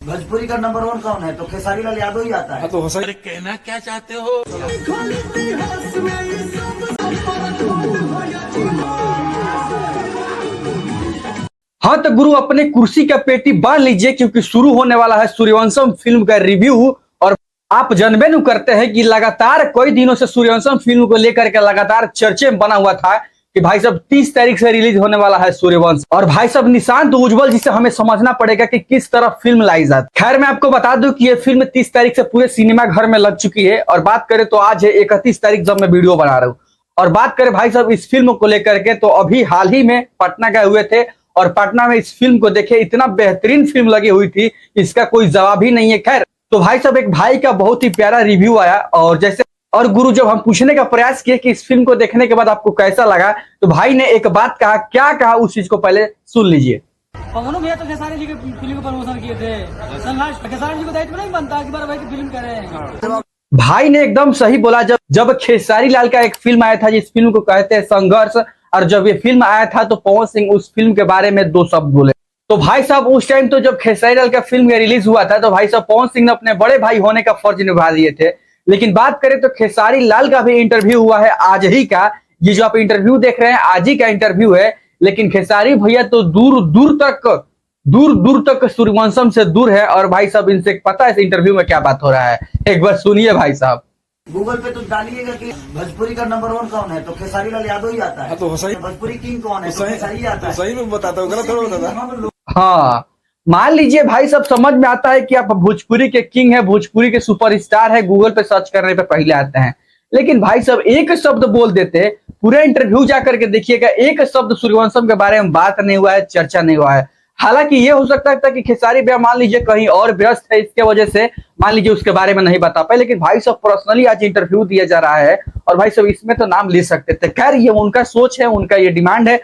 भोजपुरी का number one कौन है? तो खेसारी लाल यादव ही आता है। तो अरे कहना क्या चाहते हो? हाँ तो गुरु अपने कुर्सी का पेटी बांध लीजिए क्योंकि शुरू होने वाला है सूर्यवंशम फिल्म का रिव्यू। और आप जानबे नहीं करते हैं कि लगातार कई दिनों से सूर्यवंशम फिल्म को लेकर के लगातार चर्चे में बना हुआ था कि भाई साहब 30 तारीख से रिलीज होने वाला है सूर्यवंश। और भाई साहब निशांत उज्ज्वल जी से हमें समझना पड़ेगा कि किस तरह फिल्म लाई जाती। खैर मैं आपको बता दूं कि ये फिल्म 30 तारीख से पूरे सिनेमा घर में लग चुकी है। और बात करें तो आज है 31 तारीख जब मैं वीडियो बना रहा हूँ। और बात करें भाई साहब इस फिल्म को लेकर के तो अभी हाल ही में पटना गए हुए थे और पटना में इस फिल्म को देखे, इतना बेहतरीन फिल्म लगी हुई थी, इसका कोई जवाब ही नहीं है। खैर तो भाई साहब एक भाई का बहुत ही प्यारा रिव्यू आया और जैसे और गुरु जब हम पूछने का प्रयास किए कि इस फिल्म को देखने के बाद आपको कैसा लगा तो भाई ने एक बात कहा। क्या कहा उस चीज को पहले सुन लीजिए। पवनों भैया तो खेसारी जी के फिल्म को प्रमोशन किए थे। खेसारी जी को दायित्व नहीं बनता कि बार भाई की फिल्म करें। भाई ने एकदम सही बोला। जब खेसारी लाल का एक फिल्म आया था जिस फिल्म को कहते हैं संघर्ष, और जब ये फिल्म आया था तो पवन सिंह उस फिल्म के बारे में 2 शब्द बोले। तो भाई साहब उस टाइम तो जब खेसारी लाल का फिल्म रिलीज हुआ था तो भाई साहब पवन सिंह ने अपने बड़े भाई होने का फर्ज निभा दिए थे। लेकिन बात करें तो खेसारी लाल का भी इंटरव्यू हुआ है आज ही का। ये जो आप इंटरव्यू देख रहे हैं आज ही का इंटरव्यू है। लेकिन खेसारी भैया तो दूर दूर तक सूर्यवंशम से दूर है। और भाई साहब इनसे पता है इस इंटरव्यू में क्या बात हो रहा है, एक बार सुनिए भाई साहब। गूगल पे तो डालिएगा कि भोजपुरी का नंबर वन कौन है? तो खेसारी लाल यादव ही आता है। तो सही भोजपुरी किंग कौन है? तो खेसारी आता है। सही में बताता हूँ, गलत थोड़ा बताता। हाँ मान लीजिए भाई सब समझ में आता है कि आप भोजपुरी के किंग है, भोजपुरी के सुपरस्टार है, गूगल पे सर्च करने पे पहले आते हैं। लेकिन भाई सब एक शब्द बोल देते, पूरे इंटरव्यू जाकर के देखिएगा एक शब्द सूर्यवंशम के बारे में बात नहीं हुआ है, चर्चा नहीं हुआ है। हालांकि ये हो सकता था कि खेसारी भैया मान लीजिए कहीं और व्यस्त है, इसके वजह से मान लीजिए उसके बारे में नहीं बता पाए। लेकिन भाई सब पर्सनली आज इंटरव्यू दिया जा रहा है और भाई सब इसमें तो नाम ले सकते थे। खैर ये उनका सोच है, उनका ये डिमांड है।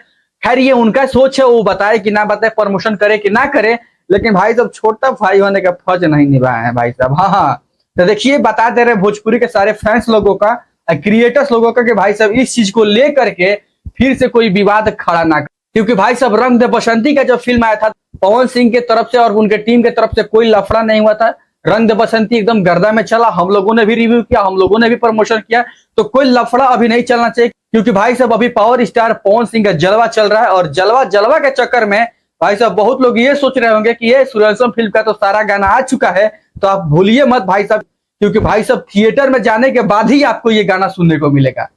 खैर ये उनका सोच है, वो बताए कि ना बताए, प्रमोशन करे कि ना करे। लेकिन भाई साहब छोटा भाई होने का फर्ज नहीं निभाए हैं भाई साहब। हाँ तो देखिए बता दे रहे भोजपुरी के सारे फैंस लोगों का, क्रिएटर्स लोगों का कि भाई साहब इस चीज को लेकर के फिर से कोई विवाद खड़ा ना करे। क्योंकि भाई साहब रंग दे बसंती का जब फिल्म आया था पवन सिंह के तरफ से और उनके टीम के तरफ से कोई लफड़ा नहीं हुआ था। रंग दे बसंती एकदम गर्दा में चला, हम लोगों ने भी रिव्यू किया, हम लोगों ने भी प्रमोशन किया। तो कोई लफड़ा अभी नहीं चलना चाहिए क्योंकि भाई साहब अभी पावर स्टार पवन सिंह का जलवा चल रहा है। और जलवा के चक्कर में भाई साहब बहुत लोग ये सोच रहे होंगे कि ये सूर्यवंशम फिल्म का तो सारा गाना आ चुका है। तो आप भूलिए मत भाई साहब, क्योंकि भाई साहब थिएटर में जाने के बाद ही आपको ये गाना सुनने को मिलेगा।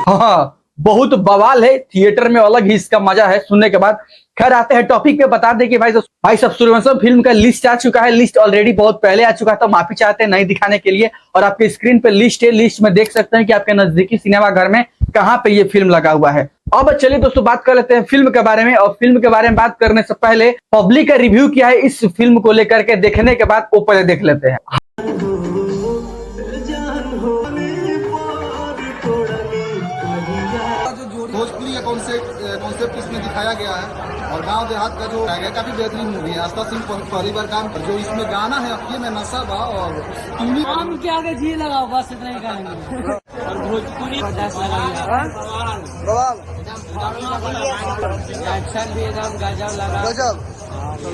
हाँ बहुत बवाल है, थिएटर में अलग ही इसका मजा है सुनने के बाद। खैर आते हैं टॉपिक पे। बता दें कि भाई साहब सूर्यवंशम फिल्म का लिस्ट आ चुका है। लिस्ट ऑलरेडी बहुत पहले आ चुका था, माफी चाहते हैं नहीं दिखाने के लिए। और आपके स्क्रीन पे लिस्ट है, लिस्ट में देख सकते हैं कि आपके नजदीकी सिनेमा घर में कहाँ पे ये फिल्म लगा हुआ है। अब चलिए दोस्तों बात कर लेते हैं फिल्म के बारे में। और फिल्म के बारे में बात करने से पहले पब्लिक का रिव्यू क्या है इस फिल्म को लेकर के देखने के बाद वो पहले देख लेते हैं। भोजपुरी का कॉन्सेप्ट इसमें दिखाया गया है और गांव देहात का जो है काफी बेहतरीन मूवी है। आस्था सिंह पहली बार काम कर, जो इसमें गाना है अखिए में नशा बा और आम के आगे जी लगाओ, बस इतना ही कहेंगे। और भोजपुरी एक्शन भी एकदम गजब लगा।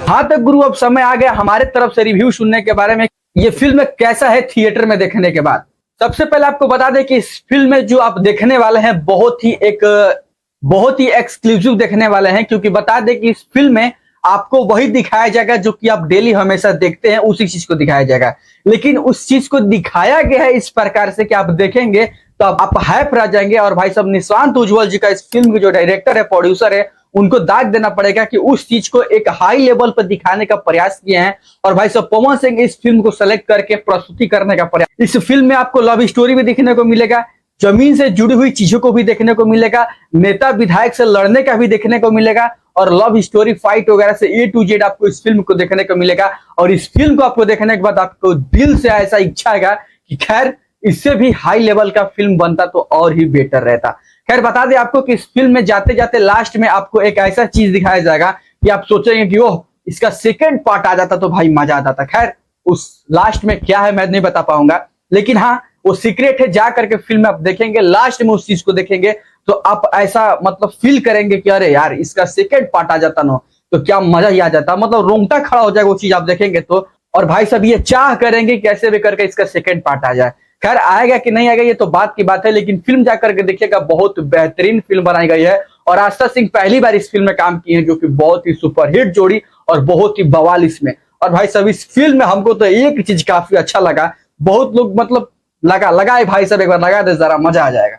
हाँ तो गुरु अब समय आ गया हमारे तरफ से रिव्यू सुनने के बारे में, ये फिल्म कैसा है थिएटर में देखने के बाद। सबसे पहले आपको बता दें कि इस फिल्म में जो आप देखने वाले हैं बहुत ही एक्सक्लूसिव देखने वाले हैं। क्योंकि बता दें कि इस फिल्म में आपको वही दिखाया जाएगा जो कि आप डेली हमेशा देखते हैं, उसी चीज को दिखाया जाएगा। लेकिन उस चीज को दिखाया गया है इस प्रकार से कि आप देखेंगे तो आप हाइप रह जाएंगे। और भाई साहब निशांत उज्ज्वल जी का इस फिल्म के जो डायरेक्टर है, प्रोड्यूसर है, उनको दाग देना पड़ेगा कि उस चीज को एक हाई लेवल पर दिखाने का प्रयास किए हैं। और भाई साहब पवन सिंह इस फिल्म को सेलेक्ट करके प्रस्तुति करने का प्रयास। इस फिल्म में आपको लव स्टोरी भी देखने को मिलेगा, जमीन से जुड़ी हुई चीजों को भी देखने को मिलेगा, नेता विधायक से लड़ने का भी देखने को मिलेगा, और लव स्टोरी फाइट वगैरह से A to Z आपको इस फिल्म को देखने को मिलेगा। और इस फिल्म को आपको देखने के बाद आपको दिल से ऐसा इच्छा आएगा कि खैर इससे भी हाई लेवल का फिल्म बनता तो और ही बेटर रहता। खैर बता दें आपको कि इस फिल्म में जाते जाते लास्ट में आपको एक ऐसा चीज दिखाया जाएगा कि आप सोचेंगे कि ओह इसका सेकंड पार्ट आ जाता तो भाई मजा आता था। खैर उस लास्ट में क्या है मैं नहीं बता पाऊंगा, लेकिन हाँ वो सीक्रेट है, जा करके फिल्म आप देखेंगे लास्ट में उस चीज को देखेंगे तो आप ऐसा मतलब फील करेंगे कि अरे यार इसका सेकेंड पार्ट आ जाता ना तो क्या मजा ही आ जाता, मतलब रोंगटा खड़ा हो जाएगा वो चीज आप देखेंगे तो। और भाई साहब ये चाह करेंगे कैसे भी करके इसका सेकेंड पार्ट आ जाए। खैर आएगा कि नहीं आएगा ये तो बात की बात है, लेकिन फिल्म जाकर के देखिएगा, बहुत बेहतरीन फिल्म बनाई गई है। और आस्था सिंह पहली बार इस फिल्म में काम की है, जो कि बहुत ही सुपरहिट जोड़ी और बहुत ही बवाल इसमें। और भाई साहब इस फिल्म में हमको तो एक चीज काफी अच्छा लगा, बहुत लोग मतलब लगाए भाई साहब, एक बार लगा दे जरा, मजा आ जाएगा।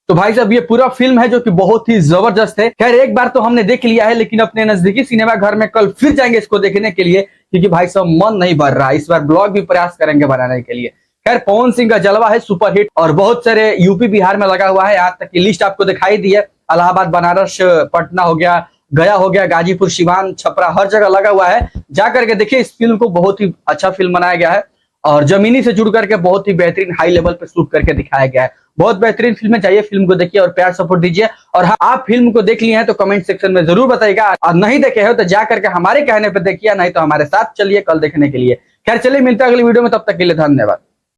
तो भाई साहब ये पूरा फिल्म है जो कि बहुत ही जबरदस्त है। खैर एक बार तो हमने देख लिया है, लेकिन अपने नजदीकी सिनेमा घर में कल फिर जाएंगे इसको देखने के लिए, क्योंकि भाई साहब मन नहीं भर रहा। इस बार ब्लॉग भी प्रयास करेंगे बनाने के लिए। खैर पवन सिंह का जलवा है सुपरहिट, और बहुत सारे यूपी बिहार में लगा हुआ है। आज तक की लिस्ट आपको दिखाई दी है, इलाहाबाद, बनारस, पटना हो गया, गया हो गया, गाजीपुर, सिवान, छपरा, हर जगह लगा हुआ है। जाकर के देखिए इस फिल्म को, बहुत ही अच्छा फिल्म बनाया गया है और जमीनी से जुड़ करके बहुत ही बेहतरीन हाई लेवल पे शूट करके दिखाया गया है। बहुत बेहतरीन फिल्म है, चाहिए फिल्म को देखिए और प्यार सपोर्ट दीजिए। और हाँ, आप फिल्म को देख लिए हैं तो कमेंट सेक्शन में जरूर बताइएगा, और नहीं देखे हो तो जा करके हमारे कहने पे देखिए, नहीं तो हमारे साथ चलिए कल देखने के लिए। खैर चलिए मिलते हैं अगली वीडियो में, तब तक के लिए धन्यवाद।